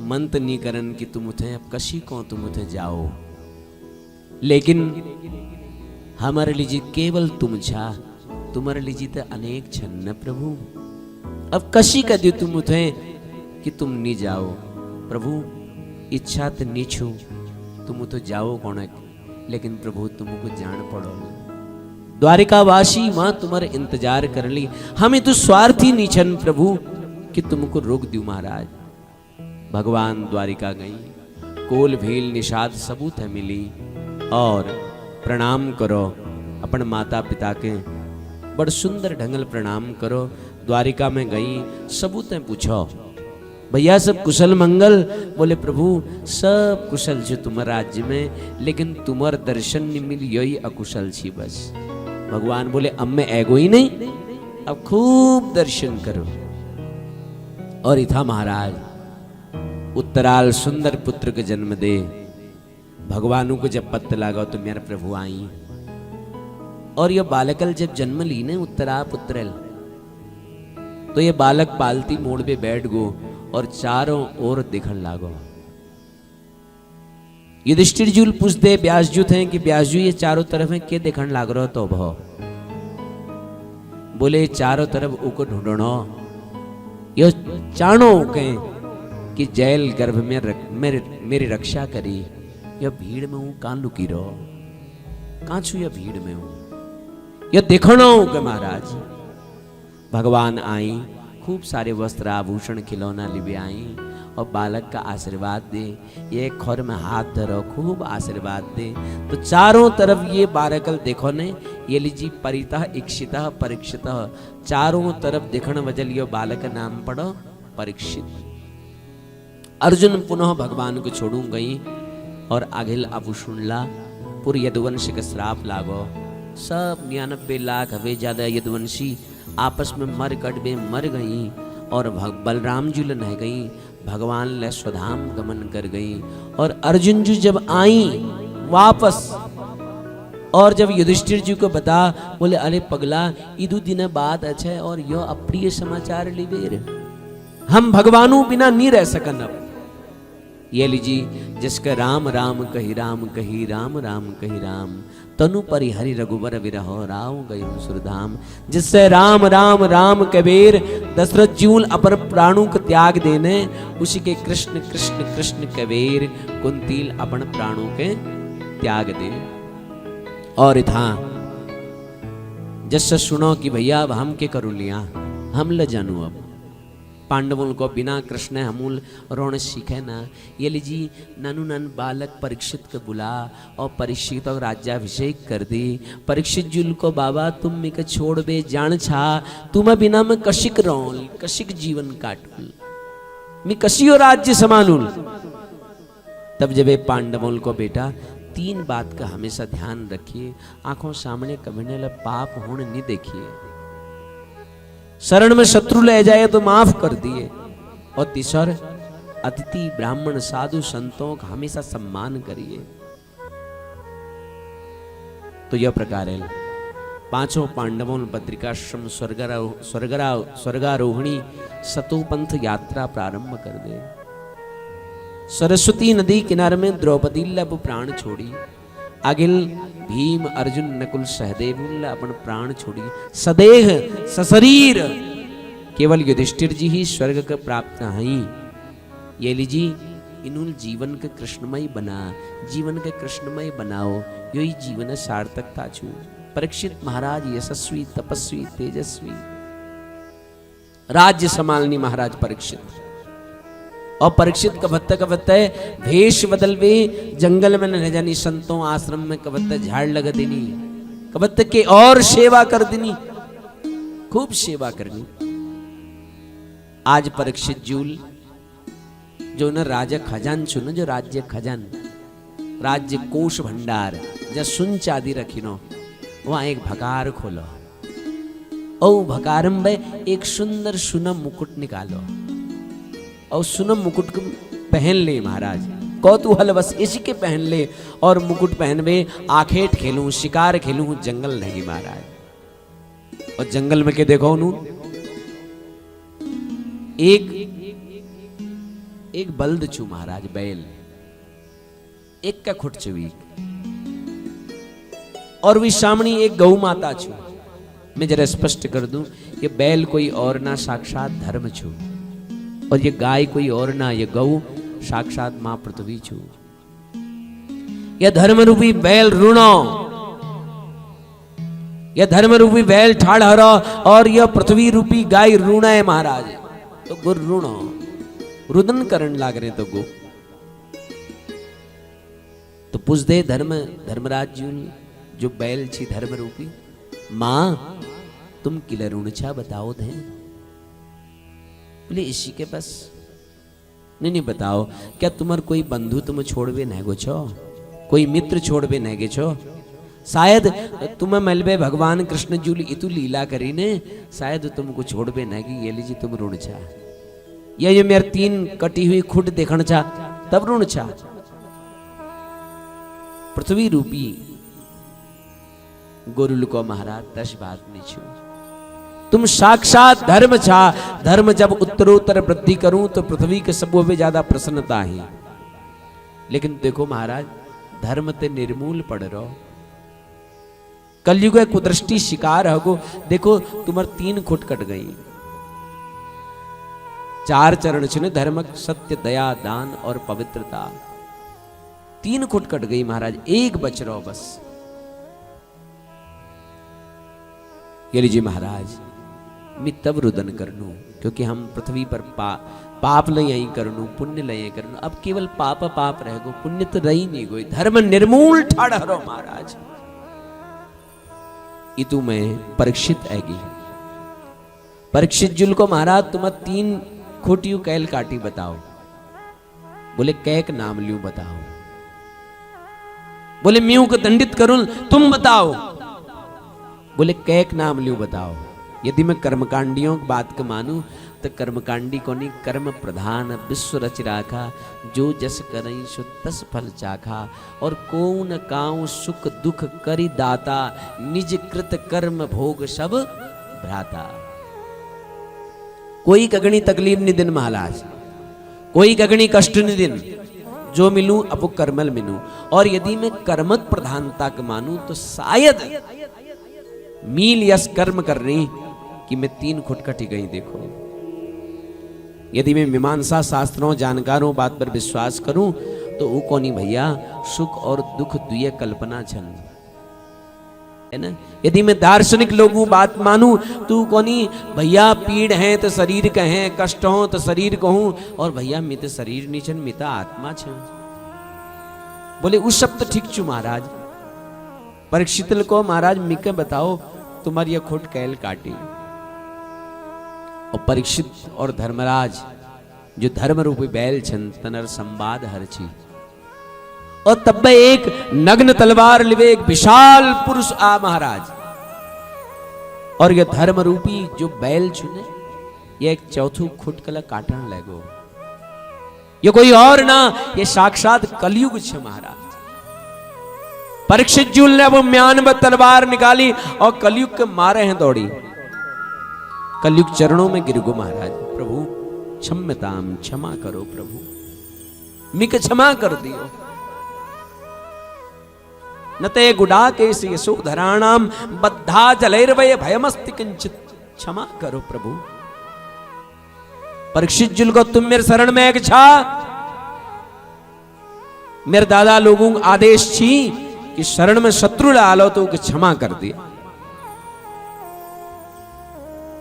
मंत नहीं करन कि तुम उठे अब कशी को तुम उठे जाओ, लेकिन हमारे लीजिए केवल तुम छा, तुम्हारे लीजिए तो अनेक छन न प्रभु। अब कशी कर दियो तुम उठे कि तुम नहीं जाओ प्रभु, इच्छा तो नहीं छू तुम तो जाओ कौन, लेकिन प्रभु तुमको जान पड़ो। द्वारिकावासी मां तुम्हारे इंतजार कर ली, हमें तो स्वार्थी नहीं छन प्रभु कि तुमको रोक दू महाराज। भगवान द्वारिका गई, कोल भील निषाद सबूत है मिली, और प्रणाम करो अपन माता पिता के, बड़ सुंदर ढंगल प्रणाम करो। द्वारिका में गई, सबूत है पूछो भैया सब कुशल मंगल, बोले प्रभु सब कुशल छे तुम्हारे राज्य में, लेकिन तुम्हार दर्शन नहीं मिल यही अकुशल छी बस। भगवान बोले अब मैं एगो ही नहीं, अब खूब दर्शन करो। और इथा महाराज उत्तराल सुंदर पुत्र के जन्म दे, भगवानों को जब पत्ता लगा तो मेरा प्रभु आई, और यह बालकल जब जन्म ली ने उत्तरा पुत्रल, तो ये बालक पालती मोड़ पे बैठ गो और चारों ओर दिखन लागो। युधिष्ठिर जी पूछ दे व्यास जी थे कि व्यास जी ये चारों तरफ है के दिखन लाग रहो, तो भो बोले चारों तरफ उको ढूंढनो, यो चाणो के कि जैल गर्भ में मेरी रक्षा करी, यह भीड़ में हूं कहां लुकी रहो, कहां छू यह भीड़ में हूं, यह देखनो के महाराज। भगवान आई, खूब सारे वस्त्र आभूषण खिलौना लिबे आई, और बालक का आशीर्वाद दे, ये खोर में हाथ धरो खूब आशीर्वाद दे। तो चारों तरफ ये बारकल देखो ने, ये लीजिए परितः इक्षितः परीक्षितः, चारों तरफ देखने वजल यो बालक का नाम पढ़ो परीक्षित। अर्जुन पुनः भगवान को छोड़ू गई, और अघिल आभूषणला पुर यदुवंश का श्राप लागो, सब 99 लाख हवे ज्यादा यदुवंशी आपस में मर कट बे मर गई, और बलराम जी लह गई, भगवान ले स्वधाम गमन कर गई। और अर्जुन जी जब आई वापस, और जब युधिष्ठिर जी को बता, बोले अरे पगला इदु दिन बाद अच्छे, और यो अप्रिय समाचार लिबेर, हम भगवानों बिना नहीं रह सकन। अब ये लीजिए जिसका राम राम कही राम कही राम राम कही राम, तनु परि हरि रघुबर विरहो राव गए सुरधाम। जिससे राम राम राम कबीर, दशरथ जूल अपर प्राणों को त्याग देने, उसी के कृष्ण कृष्ण कृष्ण कबीर, कुंतील अपन प्राणों के त्याग दे। और इथा जस सुनो कि भैया अब हम के करू लिया, हम ल जानू अब पांडवों को बिना कृष्ण हमूल रोण सीखे ना। ये लीजिए ननु नन बालक परीक्षित को बुला, और परीक्षित और राज्याभिषेक कर दी। परीक्षित जुल को बाबा तुम मिक छोड़ बे जान छा, तुम बिना में कशिक रोल कशिक जीवन काटुल, मी कशियो राज्य समानुल। तब जब पांडवों को बेटा 3 बात का हमेशा ध्यान रखिए, आंखों सामने कभी न पाप होने नहीं देखिए, शरण में शत्रु ले जाए तो माफ कर दिए, और तीसर अतिथि ब्राह्मण साधु संतों का हमेशा सम्मान करिए। तो यह प्रकार है 5 पांडवों बद्रिकाश्रम स्वर्गारोहिणी सतोपंथ यात्रा प्रारंभ कर दे। सरस्वती नदी किनारे में द्रौपदी लब प्राण छोड़ी, अगिल भीम अर्जुन नकुल सहदेव अपन प्राण छोड़ी, सदेह सशरीर केवल युधिष्ठिर जी ही स्वर्ग का प्राप्त हैं। ये लीजिए इन्होंने जीवन के कृष्णमय बना, जीवन के कृष्णमय बनाओ, यही जीवन सार्थकता छू। परीक्षित महाराज यशस्वी तपस्वी तेजस्वी, राज्य संभालनी महाराज परीक्षित। और परीक्षित कबत्ते भेष बदलवे, जंगल में न जानी संतों आश्रम में कबत्ते झाड़ लगा देनी, कबत्ते के और सेवा कर देनी, खूब सेवा करनी। आज परीक्षित जूल जो न राजा खजान चुनो, जो राज्य खजान राज्य कोष भंडार जो सुन चांदी रखिनो, वहां एक भकार खोलो, ओ भकारम में एक सुंदर सुनम मुकुट निकालो, और सुनम मुकुट को पहन ले महाराज, कौतूहल बस इसी के पहन ले, और मुकुट पहन में आखेट खेलूं शिकार खेलूं जंगल नहीं महाराज। और जंगल में के देखो नू एक एक बल्द छू महाराज, बैल एक का खुट चुवी, और वी सामणी एक गौ माता छू। मैं जरा स्पष्ट कर दूं, ये बैल कोई और ना, साक्षात धर्म छू, और ये गाय कोई और ना, ये गौ साक्षात मां पृथ्वी छू। यह धर्म रूपी बैल ऋणो, यह धर्म रूपी बैल ठाड़ हरो, और यह पृथ्वी रूपी गाय ऋण है महाराज। तो गुर ऋणो रुदन करण लाग रहे, तो गो तो पुछ दे धर्मराज जी जो बैल छी धर्म रूपी, मां तुम किले ऋण छा बताओ थे। बोले इसी के बस नहीं बताओ, क्या तुम्हार कोई बंधु तुम छोड़वे नहीं छो, कोई मित्र छोड़वे नहीं छो, शायद तुम्हें मलबे भगवान कृष्ण जी इतु लीला करी ने, शायद तुमको छोड़वे नहीं कि ये लीजिए तुम ऋण छा, ये मेरे 3 कटी हुई खुट देखण छा तब ऋण छा। पृथ्वी रूपी गोरुल को महाराज 10 बात नहीं छू, तुम साक्षात धर्म छा। धर्म जब उत्तरोत्तर वृद्धि करूं तो पृथ्वी के सब में ज्यादा प्रसन्नता है। लेकिन देखो महाराज, धर्म ते निर्मूल पड़ रहो, कलयुग कुदृष्टि शिकार हो। देखो तुम्हारे 3 खुट कट गई, 4 चरण छे धर्म, सत्य, दया, दान और पवित्रता, 3 खुट कट गई महाराज, एक बच रहो बस। ये लीजिए महाराज, मैं तब रुदन कर लू, क्योंकि हम पृथ्वी पर पाप लई करनू, पुण्य लई करनू। अब केवल पाप रह गो, पुण्य तो रही नहीं गई। धर्म निर्मूल ठाड़ हरो महाराज। इतु में परीक्षित आएगी, परीक्षित जुल को महाराज तुम 3 खोटियों कैल काटी बताओ। बोले कैक नाम लियो बताओ। बोले म्यू को दंडित करूं तुम बताओ। बोले कैक नाम लियो बताओ। यदि मैं कर्मकांडियों की बात को मानूं तो कर्मकांडी को नहीं, कर्म प्रधान विश्व रच राखा, जो जस करई सो तस फल चाखा, और कौन काऊ सुख दुख करी दाता, निज कृत कर्म भोग सब भ्राता। कोई कगनी तकलीफ नहीं दिन महाराज, कोई कगनी कष्ट नहीं दिन, जो मिलूं अब वो कर्मल मिलूं। और यदि मैं कर्मक प्रधानता को मानूं तो शायद मील यस कर्म कर रही कि मैं 3 खुट कटी गई। देखो यदि मैं मीमांसा शास्त्रों जानकारों बात पर विश्वास करूं तो वो कोनी भैया, सुख और दुख दुए कल्पना छन, है ना। यदि मैं दार्शनिक लोगों बात मानूं तो कोनी भैया, पीड़ है तो शरीर कहें, कष्ट हो तो शरीर कहूं, और भैया मैं तो शरीर नहीं छन, मैं तो आत्मा छन। बोले उस शब्द ठीक छू महाराज। परीक्षित को महाराज मिके बताओ तुम्हारी यह खोट कैल काटी। और परीक्षित और धर्मराज जो धर्म रूपी बैल छन तनर संवाद हरची, और तब एक नग्न तलवार लिवे एक विशाल पुरुष आ महाराज, और यह धर्म रूपी जो बैल छुने ये एक चौथू खुट कला काटन लगो। ये कोई और ना, ये साक्षात कलयुग छे महाराज। परीक्षित जुल ने वो म्यान व तलवार निकाली और कलयुग के मारे हैं दौड़ी। कलयुग चरणों में गिर गो महाराज, प्रभु क्षम्यताम, क्षमा करो प्रभु, मिक क्षमा कर दियो। नते गुडा के यशो धराणाम बद्धा जलैर्वय भयमस्ति किंचित, क्षमा करो प्रभु। परीक्षित जुल को तुम मेरे शरण में एक छा, मेरे दादा लोगों आदेश छी कि शरण में शत्रु डालो तो क्षमा कर दिया,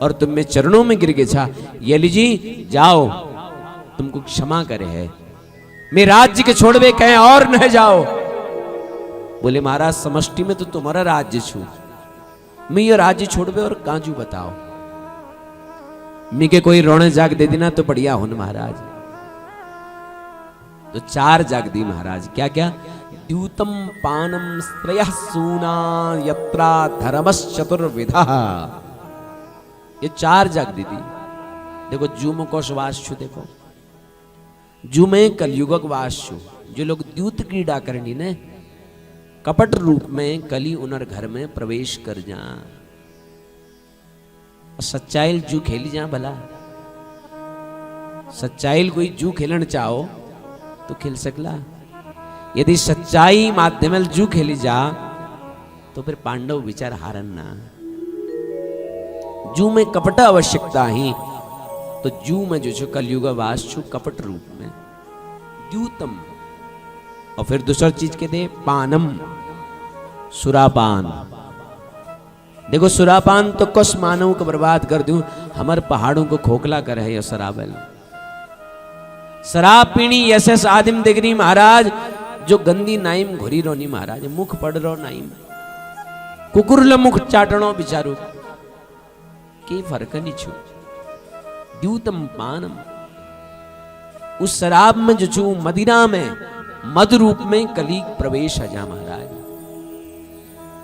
और तुम में चरणों में गिर गए छा। ये लीजिए जाओ, तुमको क्षमा करे है, मैं राज्य के छोड़वे कहीं और न जाओ। बोले महाराज समष्टि में तो तुम्हारा राज्य छू, मैं ये राज्य छोड़वे और काजू बताओ। मी के कोई रोने जाग दे देना तो बढ़िया हो न महाराज। तो 4 जाग दी महाराज। क्या क्या? द्यूतम पानम स्त्रयः सूना यत्रा धर्मश्चतुर्विधा, ये 4 जाग दी थी। देखो जूम को वास छु, देखो जूमे कलयुगक वास छु। जो लोग द्यूत क्रीड़ा करनी ने कपट रूप में कली उनर घर में प्रवेश कर जा, सच्चाई जू खेली जा भला। सच्चाई कोई जू खेलन चाहो तो खेल सकला। यदि सच्चाई माध्यम जू खेली जा तो फिर पांडव विचार हारन ना। जू में कपट आवश्यकता ही तो जू में जो छो कलयुग वास छु कपट रूप में द्यूतम। और फिर दूसरा चीज के दे पानम, सुरापान। देखो सुरापान तो कुछ मानव को बर्बाद कर दूं, हमारे पहाड़ों को खोखला कर है। शराबल शराब पीनी ऐसे आदिम दिगरी महाराज जो गंदी नाइम घुरी रोनी महाराज, मुख पड़ रो नाइम कुकुरल मुख चाटणो बिचारू के फर्क नहीं छू। द्यूतम पानम, उस शराब में जो छू मदिरा में मद रूप में कली प्रवेश है जा महाराज।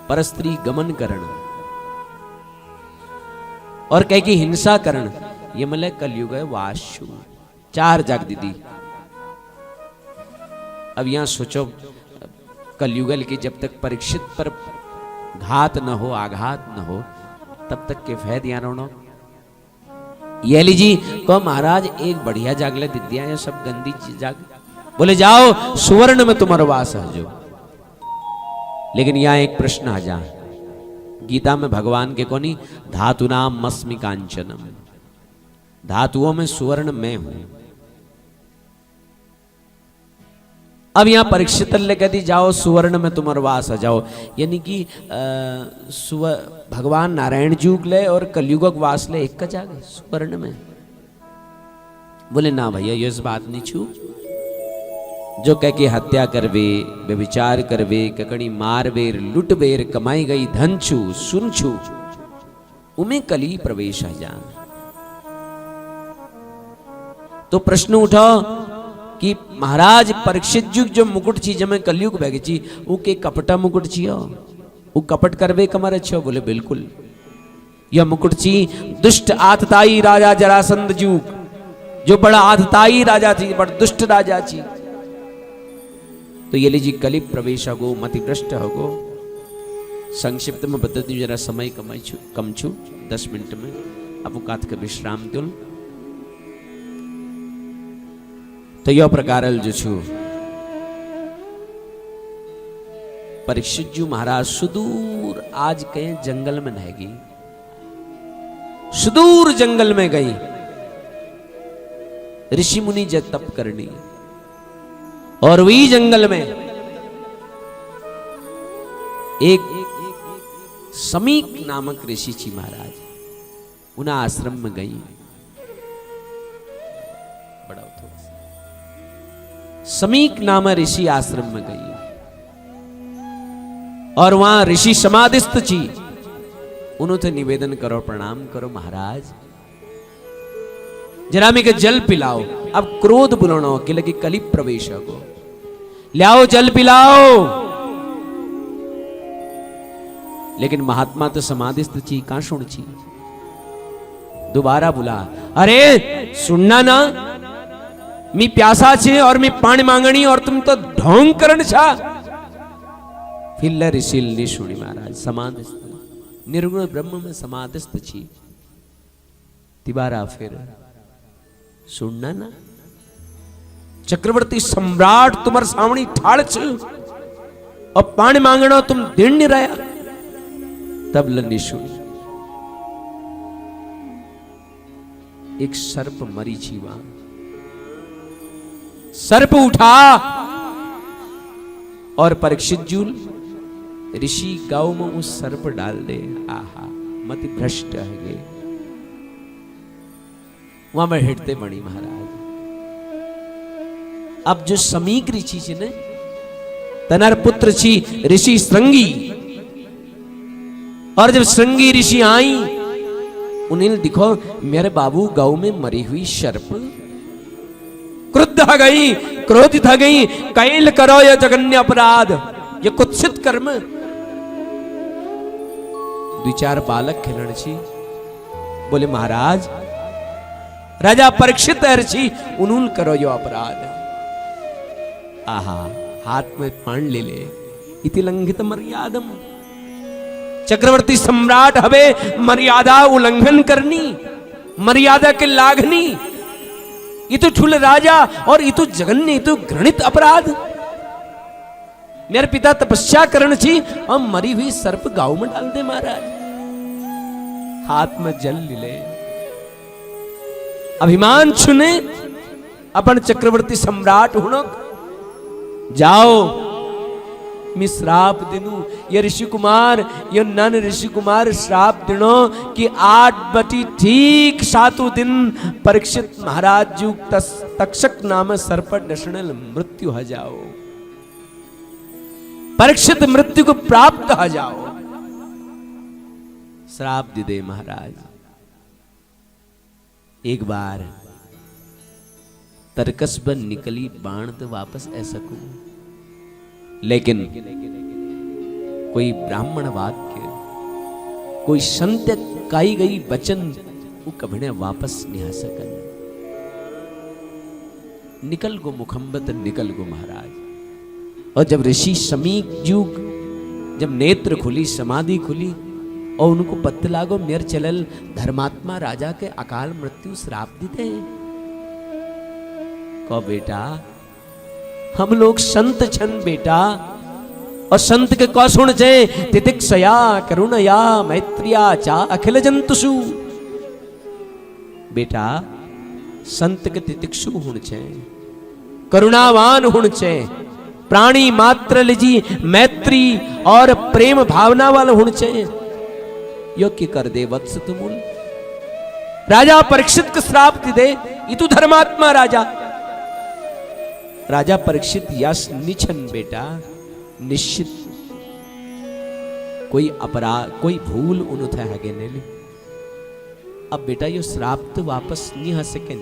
परस्त्री गमन करण और कह की हिंसा करण, ये मल कलयुग है वाशु। 4 जाग दीदी। अब यहां सोचो कलयुगल की जब तक परीक्षित पर घात न हो, आघात न हो, तब तक के फैद यहां रोनो। ये लीजी को महाराज एक बढ़िया जागले दिद्या, ये सब गंदी चीज जाग। बोले जाओ सुवर्ण में तुम्हारा वास है जो। लेकिन यहां एक प्रश्न आ जा, गीता में भगवान के कोनी धातु नाम मस्मि कांचनम, धातुओं में सुवर्ण मैं हूं। अब यहां परीक्षित ले कहती जाओ सुवर्ण में तुम वास आ जाओ, यानी कि भगवान नारायण जुग ले और कलयुग वास ले एक का जागे सुवर्ण में। बोले ना भैया ये इस बात नहीं छू। जो कह के हत्या करवे, व्यभिचार करवे, ककड़ी मारवेर, लुटवेर, कमाई गई धन छू, सुन छू, उमें कली प्रवेश है जान। तो प्रश्न उठाओ कि महाराज परीक्षित जुग जो मुकुट छी जमे कलयुग बैगे छी, वो के कपटा मुकुट छियो, वो कपट करवे कमर अच्छो। बोले बिल्कुल, यह मुकुट छी दुष्ट आतताई राजा जरासंध जुग, जो बड़ा आतताई राजा थी, बड़ा दुष्ट राजा थी। तो ये लीजिए कलि प्रवेश हो, मति भ्रष्ट हो। संक्षिप्त में बता दी, जरा समय कम छू 10 मिनट में अब कात का विश्राम तुल। तो यह प्रकार जो छू परीक्षित जू महाराज सुदूर आज के जंगल में रहेगी, सुदूर जंगल में गई ऋषि मुनि जब तप करनी। और वही जंगल में एक समीक नामक ऋषि छी महाराज, उन आश्रम में गई। बड़ा समीक नाम ऋषि आश्रम में गई और वहां ऋषि समाधिस्थ छी। उन्होंने निवेदन करो, प्रणाम करो महाराज, जरा में के जल पिलाओ। अब क्रोध बुलानो कि लगी कलि प्रवेश को, लाओ जल पिलाओ। लेकिन महात्मा तो समाधिस्थ छी, कहां सुन छी। दोबारा बुला, अरे सुनना ना, मी प्यासा छे और मी पानी मांगनी और तुम तो ढोंग करण छा। फिर ऋषि ने सुनी महाराज, समाधिस्थ निर्गुण ब्रह्म में समाधिस्थ छी। तिबारा फिर सुनना ना, चक्रवर्ती सम्राट तुम्हारे सामने ठाड़ छ और पानी मांगना तुम दिन नहीं रहा। तब लन्नी सुनी, एक सर्प मरी छी वहां। सर्प उठा और परीक्षित जूल ऋषि गांव में उस सर्प डाल दे। आहा मति भ्रष्ट है। वहां में हिटते बनी महाराज। अब जो समीक ऋषि छी ने, तनर पुत्र छी ऋषि श्रृंगी, और जब श्रृंगी ऋषि आई, उन्हें दिखो मेरे बाबू गांव में मरी हुई सर्प। क्रुद्ध हो गई, क्रोधित हो गई, कैल करो यह जघन्य अपराध, ये कुत्सित कर्म। 2-4 बालक खिलण छी। बोले महाराज, राजा परीक्षित ऋषि उन्होंने करो यो अपराध। आहा हाथ में पान ले ले, इति लंघित मर्यादम। चक्रवर्ती सम्राट हवे मर्यादा उल्लंघन करनी, मर्यादा के लाघनी, ये तो ठुल राजा और ये तो जघन्य, ये तो घृणित अपराध। मेरे पिता तपस्या करण छी और मरी हुई सर्प गांव में डाल दे महाराज। हाथ में जल ले, अभिमान छुने अपन चक्रवर्ती सम्राट हुनक। जाओ मैं श्राप दिनू, ये ऋषि कुमार, ये नन ऋषि कुमार श्राप दिनो कि 8 बटी ठीक 7 दिन परीक्षित महाराज जू तक्षक नाम सर्प डसणल मृत्यु हो जाओ, परीक्षित मृत्यु को प्राप्त हो जाओ। श्राप दे महाराज। एक बार तरकस बन निकली बाण तो वापस ऐसा को, लेकिन कोई ब्राह्मण वाक्य, कोई संत काई गई वचन वो कभी वापस नहीं आ सकन। निकल गो मुखम्बत, निकल गो महाराज। और जब ऋषि समीक जुग, जब नेत्र खुली, समाधि खुली और उनको पत्त लागो मेर चलल धर्मात्मा राजा के अकाल मृत्यु श्राप देते हैं। कहो बेटा हम लोग संत छन बेटा, और संत के कौ सुन छे तितिक्षया करुणया मैत्रिया चा अखिल जंतुषु। बेटा संत के तितिक्षु हुण छे, करुणावान हुण छे, प्राणी मात्र लिजी मैत्री और प्रेम भावना वाला हुण छे। यो की कर दे वत्स तुमुल। राजा परीक्षित के श्राप दे, ये तू धर्मात्मा राजा। राजा परीक्षित यश निछन बेटा, निश्चित कोई अपराध, कोई भूल उन्होंने आगे ने ली। अब बेटा यो श्राप तो वापस नहीं आ सके।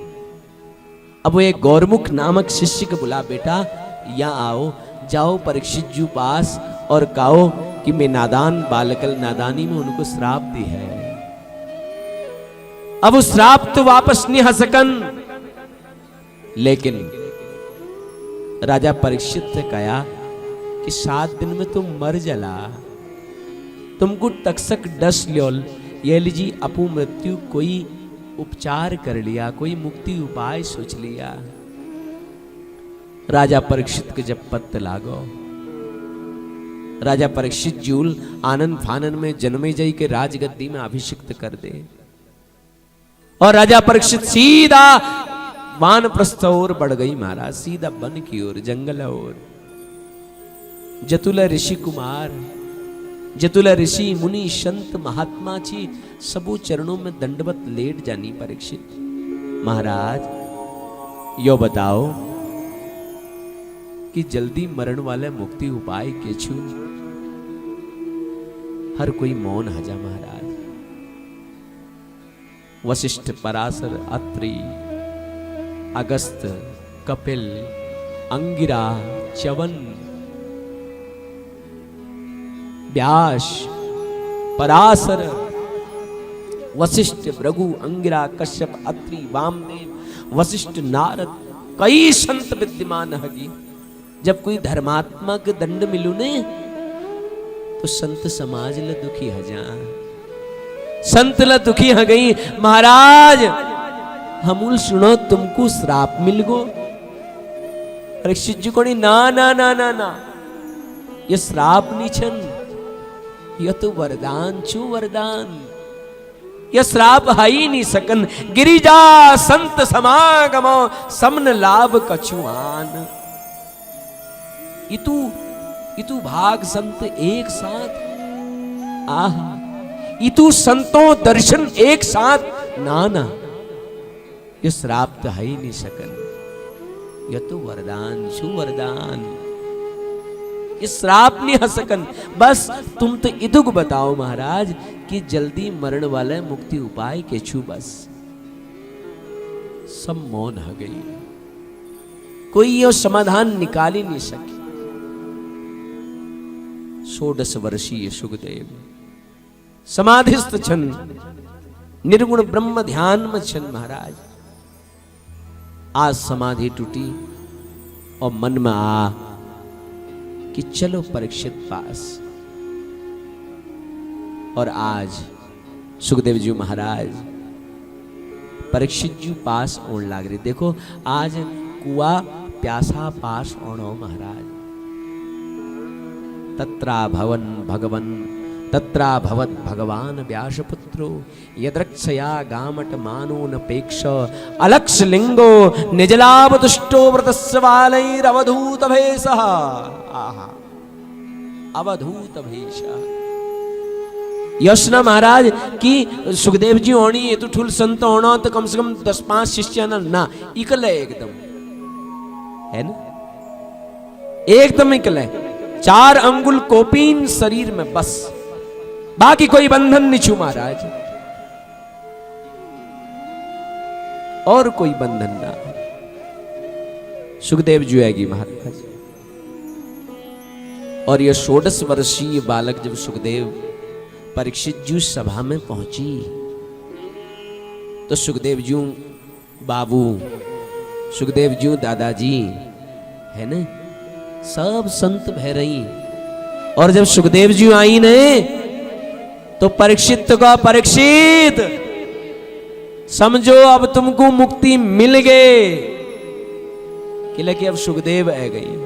अब वो एक गौरमुख नामक शिष्य को बुला, बेटा यहाँ आओ, जाओ परीक्षित जी पास और कहो कि मैं नादान बालकल नादानी में उनको श्राप दी है। अब वो श्राप तो वापस नहीं आ सकन। लेकिन राजा परीक्षित से कहा कि 7 दिन में तुम मर जला, तुमको तक्षक डस ल्योल, ये लीजी अपू मृत्यु कोई उपचार कर लिया, कोई मुक्ति उपाय सोच लिया। राजा परीक्षित के जब पत्त लागो, राजा परीक्षित जूल आनंद फानन में जन्मेजय के राजगद्दी में अभिषिक्त कर दे। और राजा परीक्षित सीधा वानप्रस्थ ओर बढ़ गई महाराज, सीधा वन की ओर, जंगल ओर। जतुला ऋषि कुमार, जतुला ऋषि मुनि संत महात्मा छी सबो चरणों में दंडवत लेट जानी परीक्षित। महाराज यो बताओ कि जल्दी मरण वाले मुक्ति उपाय के छू। हर कोई मौन हजा महाराज। वशिष्ठ, पराशर, अत्रि, अगस्त, कपिल, अंगिरा, च्यवन, व्यास, पराशर, वशिष्ठ, भृगु, अंगिरा, कश्यप, अत्रि, वामदेव, वशिष्ठ, नारद, कई संत विद्यमान हगी। जब कोई धर्मात्मा के दंड मिलू ने तो संत समाज ल दुखी हजा, संत ल दुखी ह गई। महाराज हमूल सुनो तुमको श्राप मिल गो। परीक्षित जी को ना ना ना ना ना, ये श्राप नहीं छन, यह तो वरदान छू, वरदान। यह श्राप है ही नहीं सकन। गिरिजा संत समागमो समन लाभ कछुआन। इतु भाग संत एक साथ, आह इतु संतों दर्शन एक साथ, ना ना ये श्राप तो है ही नहीं सकन। यह तो वरदान छू, वरदान। ये श्राप नहीं हो सकन। बस तुम तो इदुग बताओ महाराज कि जल्दी मरण वाले मुक्ति उपाय के छू। बस सब मौन हो गई, कोई ये समाधान निकाल ही नहीं सके। 16 वर्षीय सुखदेव समाधिस्थ छन, निर्गुण ब्रह्म ध्यान में छन महाराज। आज समाधि टूटी और मन में आ कि चलो परीक्षित पास। और आज सुखदेव जी महाराज परीक्षित जी पास ओण लाग रही। देखो आज कुआ प्यासा पास ओणो महाराज। तत्रा भवन भगवन तत्रा भवत भगवान व्यासपुत्रो यद्रक्षया गामट मानो नपेक्ष अलक्ष लिंगो निजलाभ दुष्टो व्रतस्वालैरवधूत भेषः। आहा अवधूत भेषः। यशना महाराज की सुखदेव जी होनी ये तो ठुल संत होना तो कम से कम 10-5 शिष्य ना इकल है एकदम, है ना, एकदम इकल है। 4 अंगुल कोपीन शरीर में बस, बाकी कोई बंधन नहीं छू महाराज, और कोई बंधन ना। सुखदेव जी आएगी महाराज। और यह 16 वर्षीय बालक जब सुखदेव परीक्षित जी सभा में पहुंची तो सुखदेव जी बाबू, सुखदेव जी दादाजी, है ना, सब संत भय रही। और जब सुखदेव जी आई ने तो परीक्षित का, परीक्षित समझो अब तुमको मुक्ति मिल गए, कि अब सुखदेव आ गई।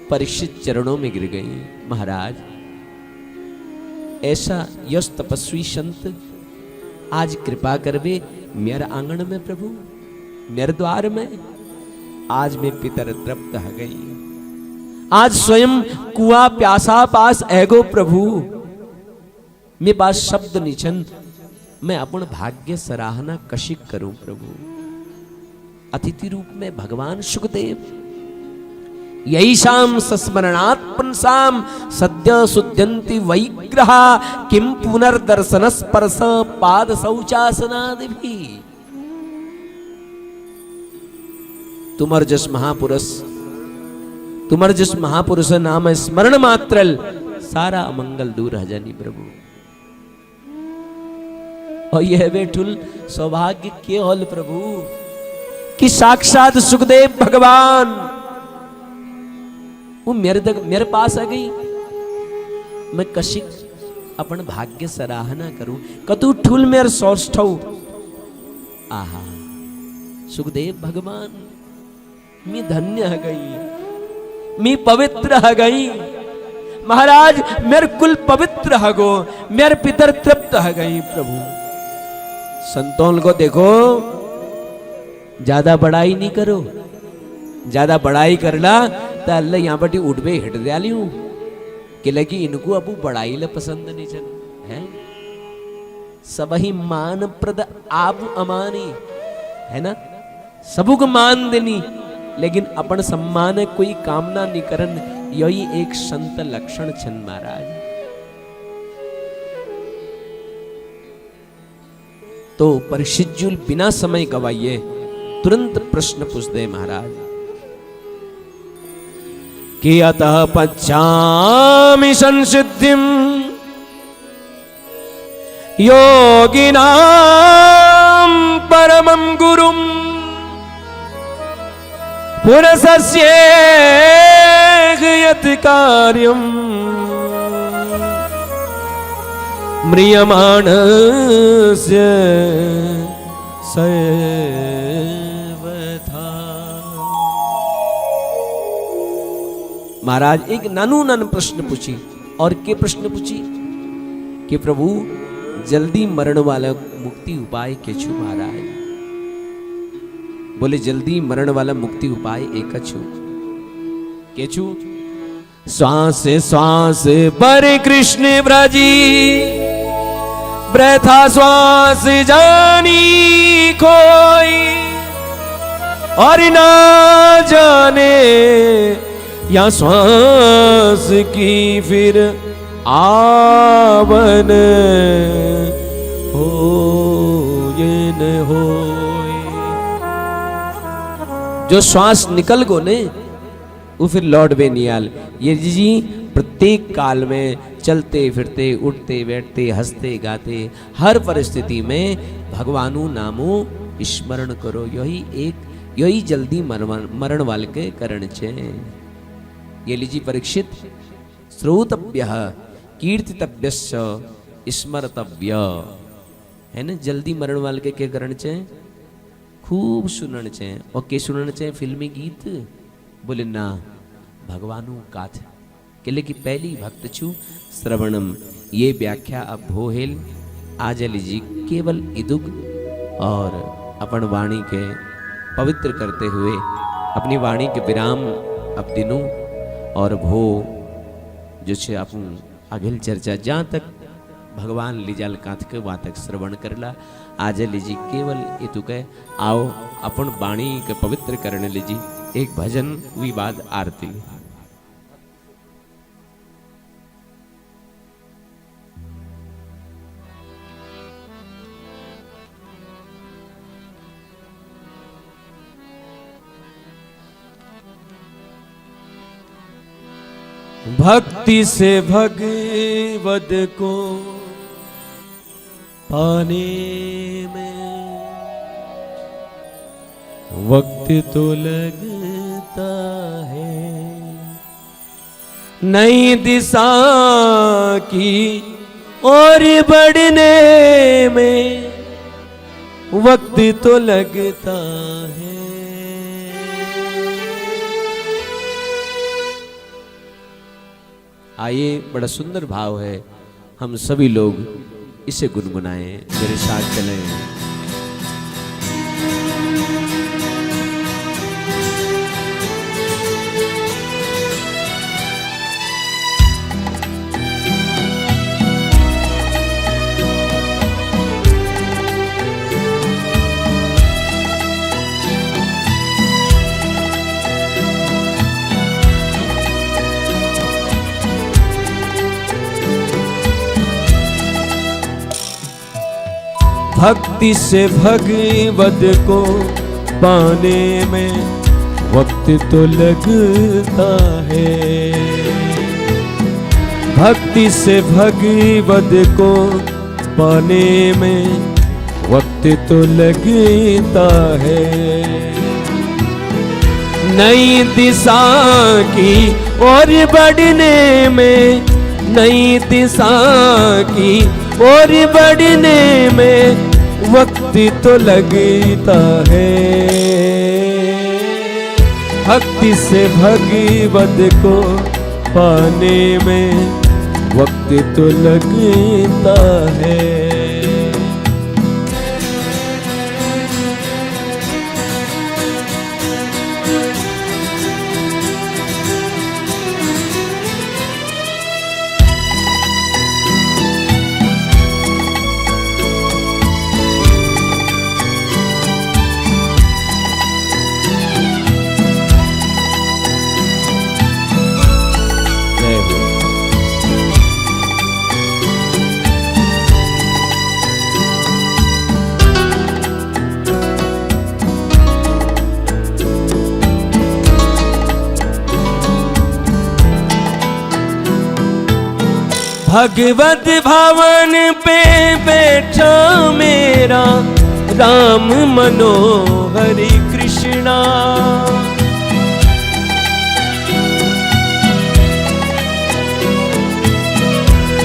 परीक्षित चरणों में गिर गई। महाराज ऐसा यश तपस्वी संत आज कृपा करवे मेरे आंगन में प्रभु, मेरे द्वार में। आज मैं पितर तृप्त हो गई, आज स्वयं कुआ प्यासा पास एगो प्रभु। मेरे पास शब्द निचन, मैं अपन भाग्य सराहना कशिक करूं प्रभु। अतिथि रूप में भगवान सुखदेव यही शाम सस्मरणात् पुंसाम सद्य सुद्यन्ति वैग्रहा किम पुनर्दर्शन स्पर्श पाद शौचासनादि भी। तुमर जस महापुरुष, तुमर जस महापुरुष नाम स्मरण मात्र सारा अमंगल दूर है जानी प्रभु। और यह बेठुल सौभाग्य के होल प्रभु कि साक्षात सुखदेव भगवान वो मेरे पास आ गई। मैं कशिक अपन भाग्य सराहना करूं, कतु ठुल मेरे सौष्ठौ। आहा सुखदेव भगवान मैं धन्य हो गई, मैं पवित्र हो गई महाराज। मेरे कुल पवित्र हो गो, मेरे पितर तृप्त हो गई प्रभु। संतों को देखो, ज्यादा बड़ाई नहीं करो, ज्यादा बड़ाई करला तो अल्लाह यहाँ पर उठ बे हिट दिया लियू कि लगी इनको अबू बड़ाई ले पसंद नहीं चल है। सब ही मान प्रद आप अमानी, है ना, सबू को मान देनी, लेकिन अपन सम्मान कोई कामना नहीं करन, यही एक संत लक्षण छन महाराज। तो परीक्षित जी बिना समय गवाइए तुरंत प्रश्न पूछते महाराज कि अतः पच्छामि संसिद्धिं योगिनां परमं गुरुं पुरसस्य यत् कार्यं म्रियमाणस्य महाराज एक नानू नान प्रश्न पूछी। और के प्रश्न पूछी कि प्रभु जल्दी मरण वाला मुक्ति उपाय के छु महाराज। बोले जल्दी मरण वाला मुक्ति उपाय एक छु के छु। श्वास श्वास पर कृष्ण ब्रजी ब्रथा श्वास जानी कोई और ना जाने या श्वास की फिर आवन हो ये न हो। जो श्वास निकल गो ने वो फिर लौट बे नियाल। ये जी प्रत्येक काल में चलते फिरते उठते बैठते हंसते गाते हर परिस्थिति में भगवानु नामो स्मरण करो। यही जल्दी मरण वाल के करण छे। ये लीजिए परीक्षित, श्रोतव्य कीर्तितव्य स्मर्तव्य। है ना, जल्दी मरण वाले के करण चे खूब सुनन चे। और के सुनन चे फिल्मी गीत? बोले ना, भगवानु काथ केले की पहली भक्त छु श्रवणम। ये व्याख्या अब भोहेल आजली जी केवल इदुग और अपन वाणी के पवित्र करते हुए अपनी वाणी के विराम अब दिनों और भो जो छे अपन अगिल चर्चा जहाँ तक भगवान लीजाल काथ के वहाँ तक श्रवण करला। आज लीजी केवल इतु के आओ अपन वाणी के पवित्र करने लीजी एक भजन विवाद आरती। भक्ति से भगवद को पाने में वक्त तो लगता है, नई दिशा की और बढ़ने में वक्त तो लगता है। आइए, बड़ा सुंदर भाव है, हम सभी लोग इसे गुनगुनाएं, मेरे साथ चलें। भक्ति से भगवद को पाने में वक्त तो लगता है, भक्ति से भगवद को पाने में वक्त तो लगता है। नई दिशा की और बढ़ने में, नई दिशा की और बढ़ने में वक्त तो लगता है। भक्ति से भगवद को पाने में वक्त तो लगता है। भगवत भवन पे बैठा मेरा राम मनोहरि कृष्णा,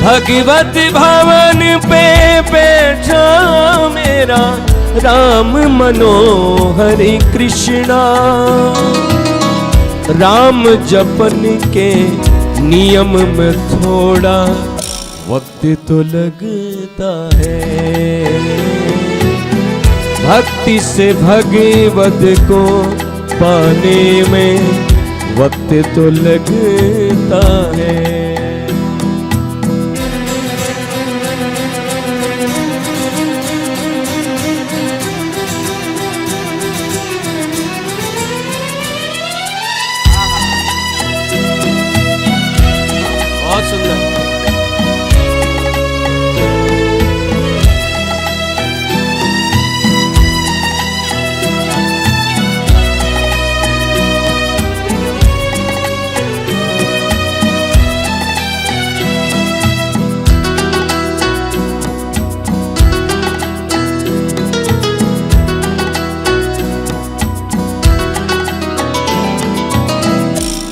भगवत भवन पे बैठा मेरा राम मनोहरि कृष्णा। राम जपन के नियम में थोड़ा वक्त तो लगता है। भक्ति से भगवद को पाने में वक्त तो लगता है। बहुत सुंदर।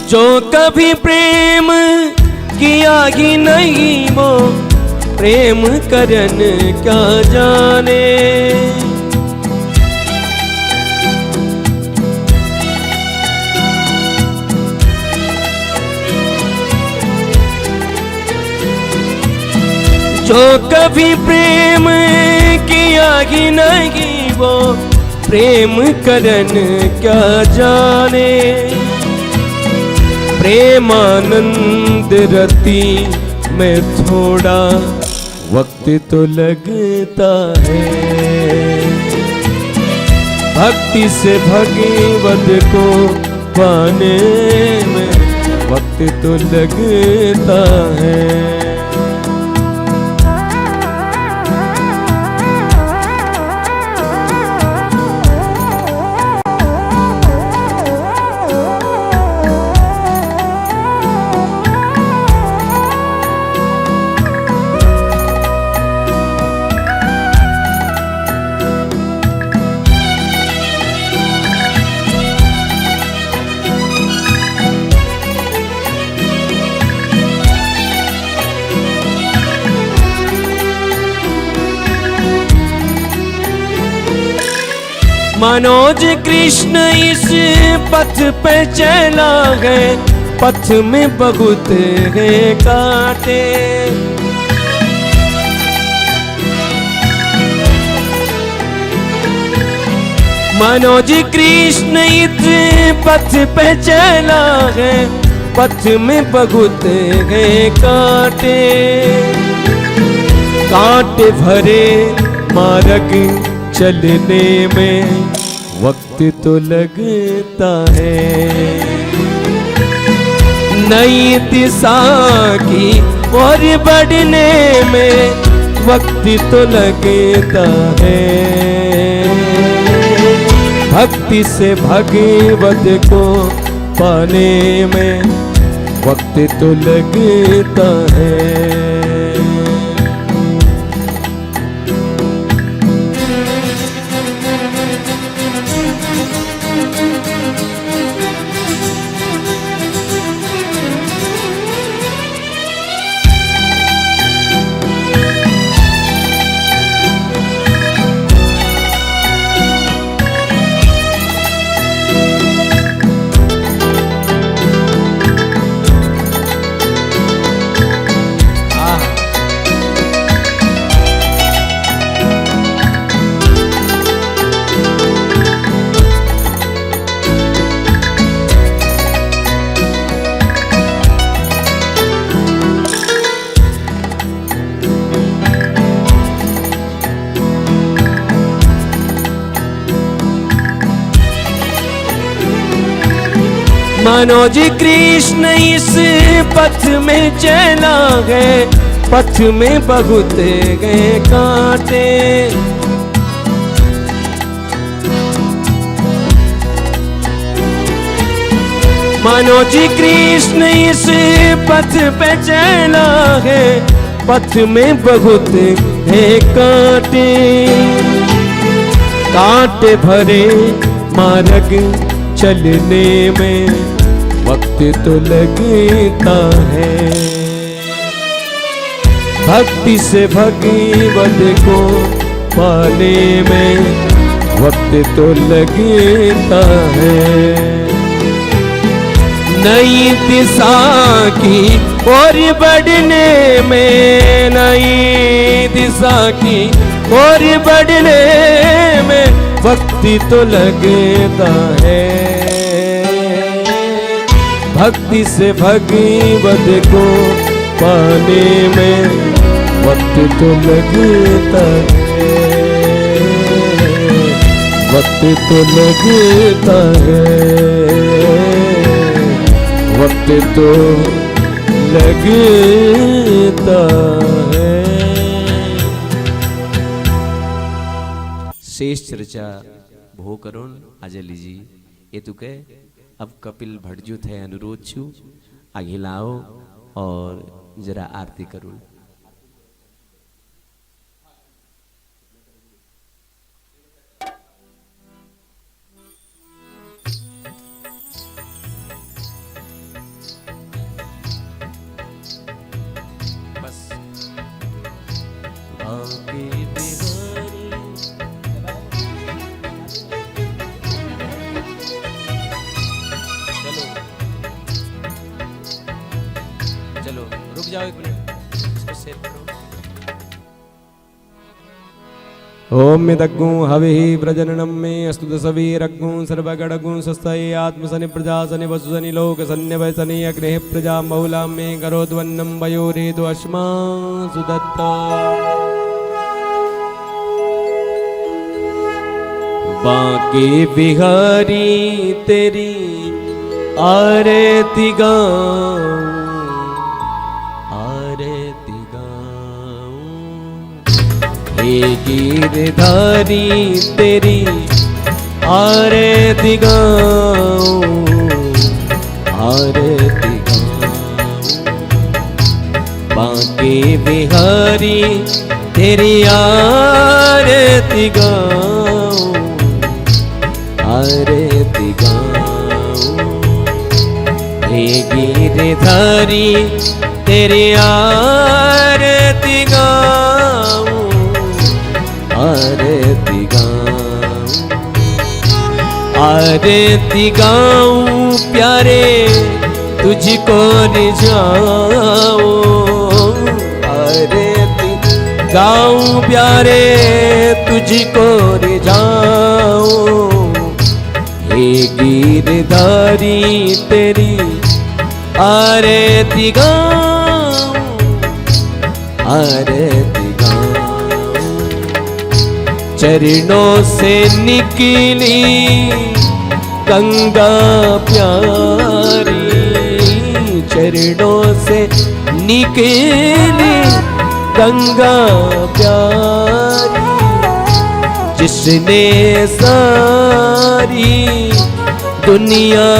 जो कभी प्रेम किया ही नहीं वो प्रेम करन क्या जाने। जो कभी प्रेम किया ही नहीं वो प्रेम करन क्या जाने। प्रेमानंद रति में थोड़ा वक्त तो लगता है। भक्ति से भगवत को पाने में वक्त तो लगता है। मनोज कृष्ण इस पथ पे चला है, पथ में बहुत है कांटे। मनोज कृष्ण इस पथ पे चला है, पथ में बहुत है कांटे। कांटे भरे मार्ग चलने में वक्त तो लगता है। नई दिशा की ओर बढ़ने में वक्त तो लगता है। भक्ति से भगवत को पाने में वक्त तो लगता है। मनोज कृष्ण इस पथ में चला है, पथ में बहुत गए कांटे। मनोज कृष्ण इस पथ पे चला है, पथ में बहुत है कांटे। कांटे भरे मार्ग चलने में वक्त तो लगता है। भक्ति से भगवत को पाने में वक्त तो लगता है। नई दिशा की ओर बढ़ने में, नई दिशा की ओर बढ़ने में वक्त तो लगता है। भक्ति से भगवत को पाने में वक्त तो लगता है। वक्त तो लगता है। वक्त तो लगता है। शेष चर्चा भो करुण આજે લીજી એ તું कहे अब कपिल भटजू थे अनुरोध छू आगे लाओ और जरा आरती करूँ। बस जाओ एक मिनट, इसको सेव करो। ओम मिदग्गु हविः प्रजननं मे अस्तु दशवीरग्गु सर्वगणगु स्वस्ति आत्मसनि प्रजासनि वसुसनि लोकसन्निवसनि अग्नेः प्रजा बहुलां मे करोद्वन्नं वयोरेतु अस्मा सुदत्ता। बांके बिहारी तेरी आरती गाऊं, आरती गाऊं, हे गिरधारी तेरी आरती गाऊं, आरती गाऊं, बांके बिहारी तेरी आरती गाऊं, आरती गाऊं, हे गिरधारी तेरी आरती गाऊं, आरती गाऊं, आरती गाऊं प्यारे तुझको रिझाऊं, आरती गाऊं प्यारे तुझको रिझाऊं, हे गिरधारी तेरी आरती गाऊं, आरती गाऊं, चरणों से निकली गंगा प्यारी, चरणों से निकली गंगा प्यारी, जिसने सारी दुनिया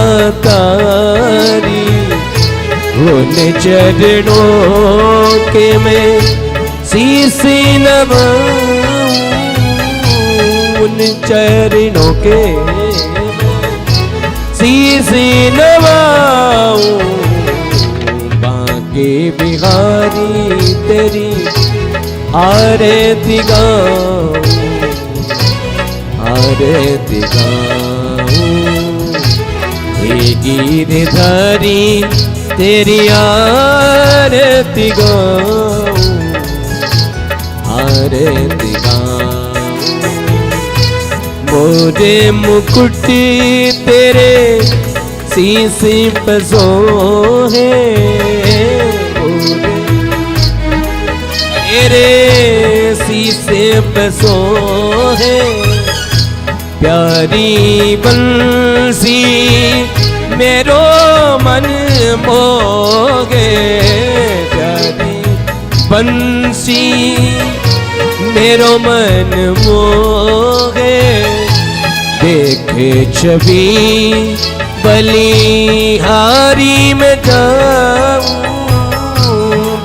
तारी, उन चरणों के मैं शीश नवाऊं, उन चरणों के शीश नवाऊं, बांके बिहारी तेरी आरती गाऊं, आरती गाऊं, हे गिरधारी तेरी आरती गाऊं, आरती गाऊं, मोरे मुकुट तेरे शीश पे सोहे, तेरे शीश पे सोहे, प्यारी बंसी मेरो मन मोगे, प्यारी बंसी मेरो मन मोगे, देखे छवि बलिहारी में जाऊं,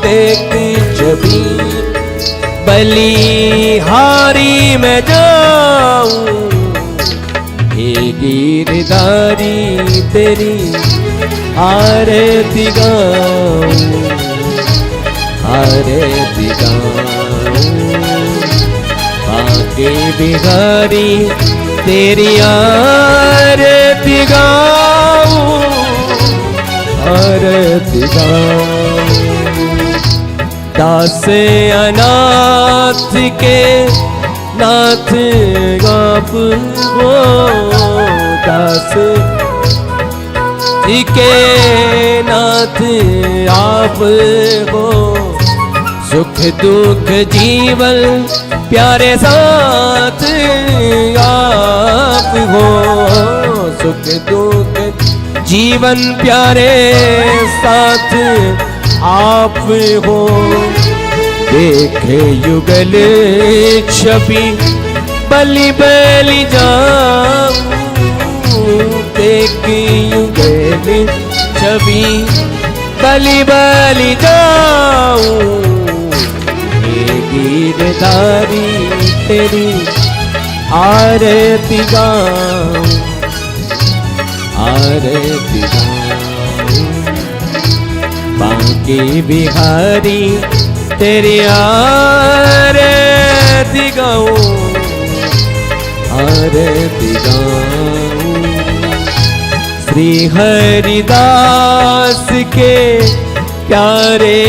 देखे छवि बलिहारी में जाऊं, हे गिरधारी तेरी आरती गाऊं, आरती गाऊं, बांके बिहारी तेरी आरती गाऊं, आरती गाऊं, दास अनाथ के नाथ आप हो, दास के नाथ आप हो, सुख दुख जीवन प्यारे साथ आप हो, सुख दुख जीवन प्यारे साथ आप हो, देखे युगल छवि बलि बलि जाऊं, देखे युगल छवि बलि बलि जाऊं, हे गिरधारी तेरी आरती गाऊं, आरती गाऊं, बांके बिहारी तेरी आरती गाऊं, आरती गाऊं, श्री हरिदास के प्यारे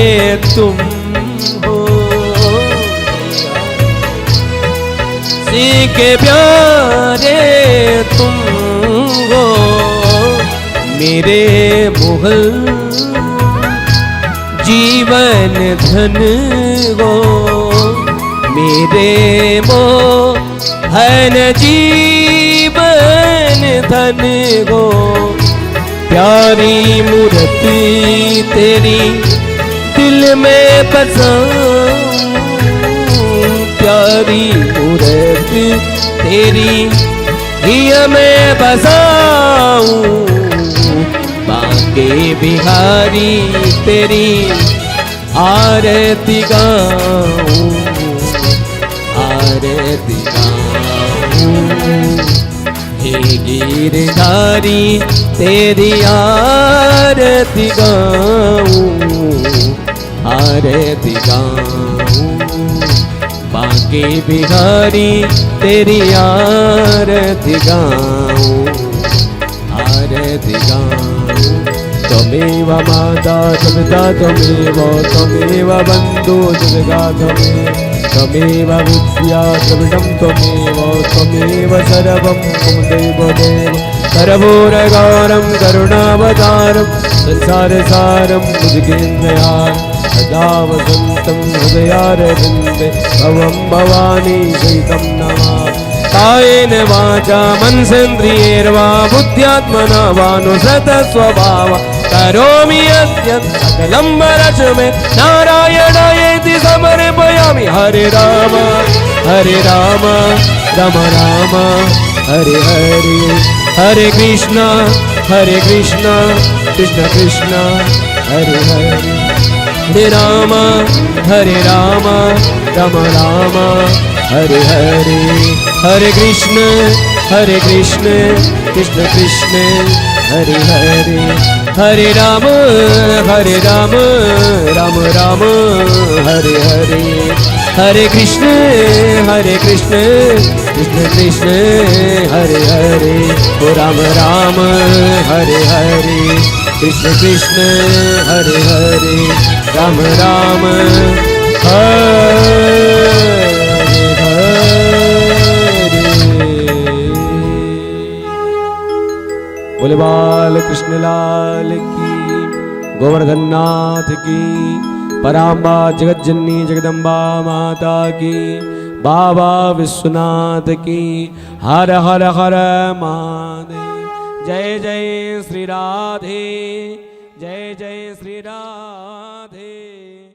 तुम हो, के प्यारे तुम हो, मेरे मुगल जीवन धन हो, मेरे मोहन जीवन धन हो। प्यारी मूर्ति तेरी दिल में बसाऊं, प्यारी मूर्ति तेरी हिय में बसाऊं, बांके बिहारी तेरी आरती गाऊं, आरती गाऊं। हे गिरधारी तेरी आरती गाऊं, आरती गाऊं। बांके बिहारी तेरी आरती गाऊं, आरती गाऊं। त्वमेव माता त्वपिता त्वमेव, त्वमेव बन्धु जगदा त्वमेव विद्या द्रविडं त्वमेव, त्वमेव सर्वं मम देव देव। सर्वोरगारं करुणावतारं संसारसारं भुजगेन्द्रहारं सदा वसन्तं हृदयारविन्दे भवं भवानी सहितं नमामि। कायेन वाचा मनसेन्द्रियैर्वा बुद्ध्यात्मना वानुसृतस्वभाव करोमि यद्यत् सकलं परस्मै नारायणायेति समर्पयामि। हरे राम राम राम हरे हरे, हरे कृष्ण कृष्ण कृष्ण हरे हरे। हरे राम राम राम हरे हरे, हरे कृष्ण कृष्ण कृष्ण हरे हरे। हरे राम राम राम हरे हरे, हरे कृष्ण कृष्ण कृष्ण हरे हरे। ओ राम राम हरे हरे, कृष्ण कृष्ण हरे हरे, राम राम हरे बोले बाल कृष्ण लाल की, गोवर्धन नाथ की, पराम्बा जगत जननी जगदम्बा माता की, बाबा विश्वनाथ की। हर हर हर महादेव। जय जय श्री राधे, जय जय श्री राधे।